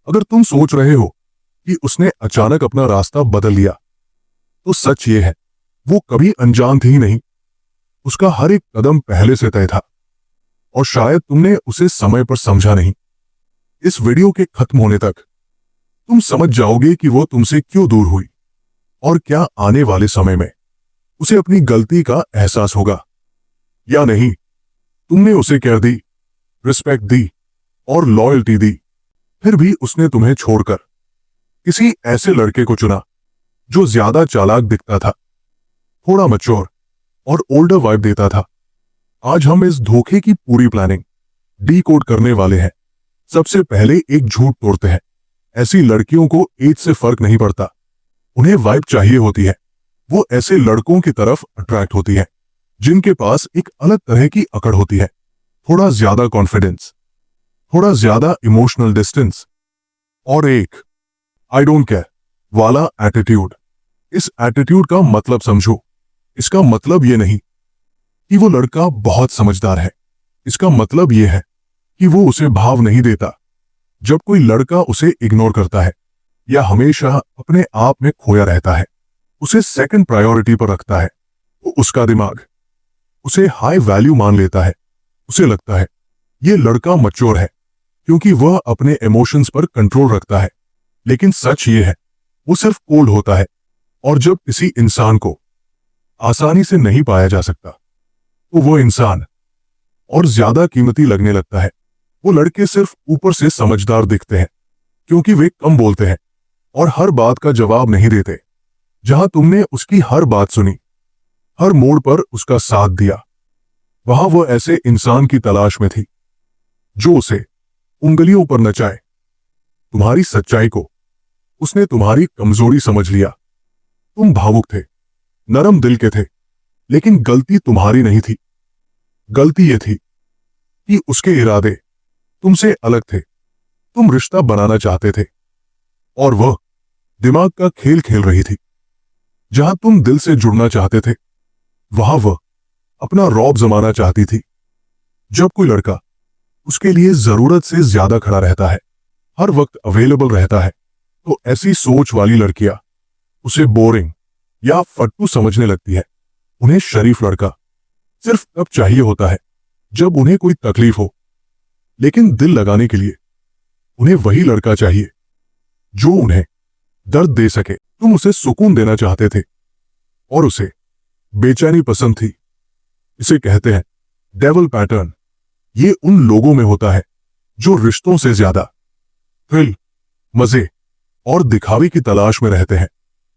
अगर तुम सोच रहे हो कि उसने अचानक अपना रास्ता बदल लिया, तो सच ये है, वो कभी अनजान थी ही नहीं। उसका हर एक कदम पहले से तय था, और शायद तुमने उसे समय पर समझा नहीं। इस वीडियो के खत्म होने तक तुम समझ जाओगे कि वो तुमसे क्यों दूर हुई, और क्या आने वाले समय में उसे अपनी गलती का एहसास होगा या नहीं। तुमने उसे केयर दी, रिस्पेक्ट दी और लॉयल्टी दी, फिर भी उसने तुम्हें छोड़कर किसी ऐसे लड़के को चुना जो ज्यादा चालाक दिखता था, थोड़ा मैच्योर और ओल्डर वाइब देता था। आज हम इस धोखे की पूरी प्लानिंग डी कोड करने वाले हैं। सबसे पहले एक झूठ तोड़ते हैं। ऐसी लड़कियों को एज से फर्क नहीं पड़ता, उन्हें वाइब चाहिए होती है। वो ऐसे लड़कों की तरफ अट्रैक्ट होती है जिनके पास एक अलग तरह की अकड़ होती है, थोड़ा ज्यादा कॉन्फिडेंस, थोड़ा ज्यादा इमोशनल डिस्टेंस और एक आई डोंट केयर वाला एटीट्यूड। इस एटीट्यूड का मतलब समझो। इसका मतलब ये नहीं कि वो लड़का बहुत समझदार है, इसका मतलब ये है कि वो उसे भाव नहीं देता। जब कोई लड़का उसे इग्नोर करता है या हमेशा अपने आप में खोया रहता है, उसे सेकंड प्रायोरिटी पर रखता है, तो उसका दिमाग उसे हाई वैल्यू मान लेता है। उसे लगता है ये लड़का मैच्योर है क्योंकि वह अपने इमोशंस पर कंट्रोल रखता है। लेकिन सच ये है, वो सिर्फ कोल्ड होता है। और जब किसी इंसान को आसानी से नहीं पाया जा सकता, तो वो इंसान और ज्यादा कीमती लगने लगता है। वो लड़के सिर्फ ऊपर से समझदार दिखते हैं क्योंकि वे कम बोलते हैं और हर बात का जवाब नहीं देते। जहां तुमने उसकी हर बात सुनी, हर मोड़ पर उसका साथ दिया, वहां वो ऐसे इंसान की तलाश में थी जो उसे उंगलियों पर नचाए। तुम्हारी सच्चाई को उसने तुम्हारी कमजोरी समझ लिया। तुम भावुक थे, नरम दिल के थे, लेकिन गलती तुम्हारी नहीं थी। गलती ये थी कि उसके इरादे तुमसे अलग थे। तुम रिश्ता बनाना चाहते थे और वह दिमाग का खेल खेल रही थी। जहां तुम दिल से जुड़ना चाहते थे, वहां वह अपना रौब जमाना चाहती थी। जब कोई लड़का उसके लिए जरूरत से ज्यादा खड़ा रहता है, हर वक्त अवेलेबल रहता है, तो ऐसी सोच वाली लड़कियां उसे बोरिंग या फट्टू समझने लगती है। उन्हें शरीफ लड़का सिर्फ तब चाहिए होता है जब उन्हें कोई तकलीफ हो, लेकिन दिल लगाने के लिए उन्हें वही लड़का चाहिए जो उन्हें दर्द दे सके। तुम उसे सुकून देना चाहते थे और उसे बेचैनी पसंद थी। इसे कहते हैं डेविल पैटर्न। ये उन लोगों में होता है जो रिश्तों से ज्यादा थ्रिल, मजे और दिखावे की तलाश में रहते हैं।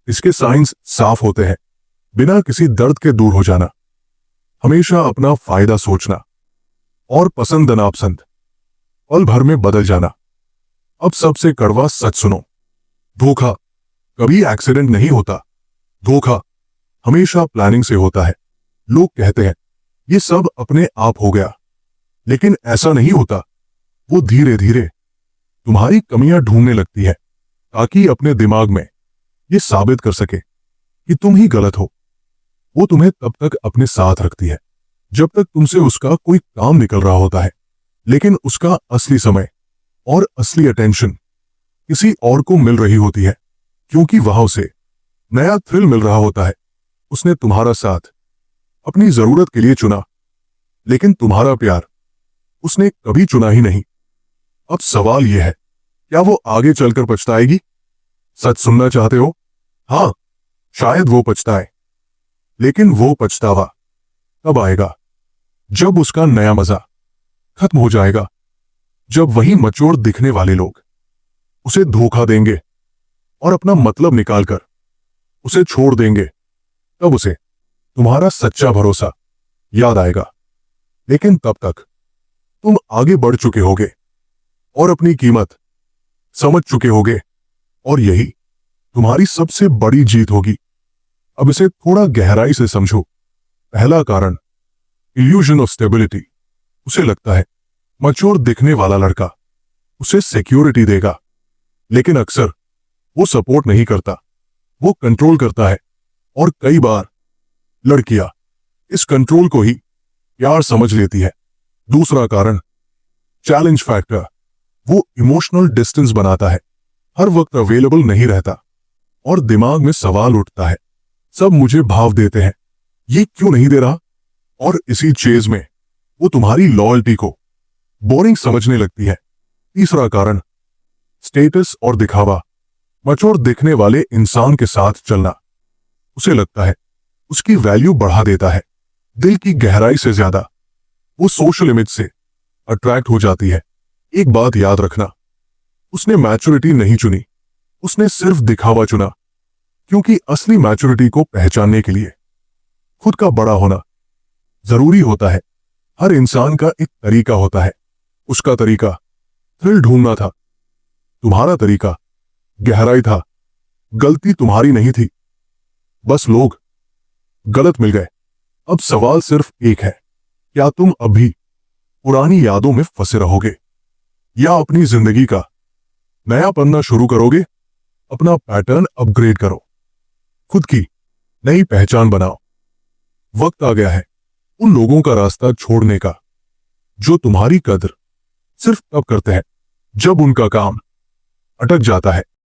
इसके साइंस साफ होते हैं। बिना किसी दर्द के दूर हो जाना, हमेशा अपना फायदा सोचना और पसंद नापसंद पल भर में बदल जाना। अब सबसे कड़वा सच सुनो, धोखा कभी एक्सीडेंट नहीं होता। धोखा हमेशा प्लानिंग से होता है। लोग कहते हैं ये सब अपने आप हो गया, लेकिन ऐसा नहीं होता। वो धीरे धीरे तुम्हारी कमियां ढूंढने लगती है ताकि अपने दिमाग में ये साबित कर सके कि तुम ही गलत हो। वो तुम्हें तब तक अपने साथ रखती है जब तक तुमसे उसका कोई काम निकल रहा होता है, लेकिन उसका असली समय और असली अटेंशन किसी और को मिल रही होती है, क्योंकि वहां उसे नया थ्रिल मिल रहा होता है। उसने तुम्हारा साथ अपनी जरूरत के लिए चुना, लेकिन तुम्हारा प्यार उसने कभी चुना ही नहीं। अब सवाल यह है, क्या वो आगे चलकर पछताएगी? सच सुनना चाहते हो? हाँ, शायद वो पछताए, लेकिन वो पछतावा तब आएगा जब उसका नया मजा खत्म हो जाएगा। जब वही मैच्योर दिखने वाले लोग उसे धोखा देंगे और अपना मतलब निकालकर उसे छोड़ देंगे, तब उसे तुम्हारा सच्चा भरोसा याद आएगा। लेकिन तब तक तुम आगे बढ़ चुके होगे और अपनी कीमत समझ चुके होगे, और यही तुम्हारी सबसे बड़ी जीत होगी। अब इसे थोड़ा गहराई से समझो। पहला कारण, इल्यूजन ऑफ स्टेबिलिटी। उसे लगता है मैच्योर दिखने वाला लड़का उसे सिक्योरिटी देगा, लेकिन अक्सर वो सपोर्ट नहीं करता, वो कंट्रोल करता है। और कई बार लड़कियां इस कंट्रोल को ही प्यार समझ लेती है। दूसरा कारण, चैलेंज फैक्टर। वो इमोशनल डिस्टेंस बनाता है, हर वक्त अवेलेबल नहीं रहता और दिमाग में सवाल उठता है, सब मुझे भाव देते हैं, ये क्यों नहीं दे रहा। और इसी चेज में वो तुम्हारी लॉयल्टी को बोरिंग समझने लगती है। तीसरा कारण, स्टेटस और दिखावा। मैच्योर दिखने वाले इंसान के साथ चलना उसे लगता है उसकी वैल्यू बढ़ा देता है, दिल की गहराई से ज्यादा। वो सोशल इमेज से अट्रैक्ट हो जाती है। एक बात याद रखना, उसने मैच्योरिटी नहीं चुनी, उसने सिर्फ दिखावा चुना, क्योंकि असली मैच्योरिटी को पहचानने के लिए खुद का बड़ा होना जरूरी होता है। हर इंसान का एक तरीका होता है, उसका तरीका थ्रिल ढूंढना था, तुम्हारा तरीका गहराई था। गलती तुम्हारी नहीं थी, बस लोग गलत मिल गए। अब सवाल सिर्फ एक है, क्या तुम अभी पुरानी यादों में फंसे रहोगे या अपनी जिंदगी का नया पन्ना शुरू करोगे। अपना पैटर्न अपग्रेड करो, खुद की नई पहचान बनाओ। वक्त आ गया है उन लोगों का रास्ता छोड़ने का जो तुम्हारी कद्र सिर्फ तब करते हैं जब उनका काम अटक जाता है।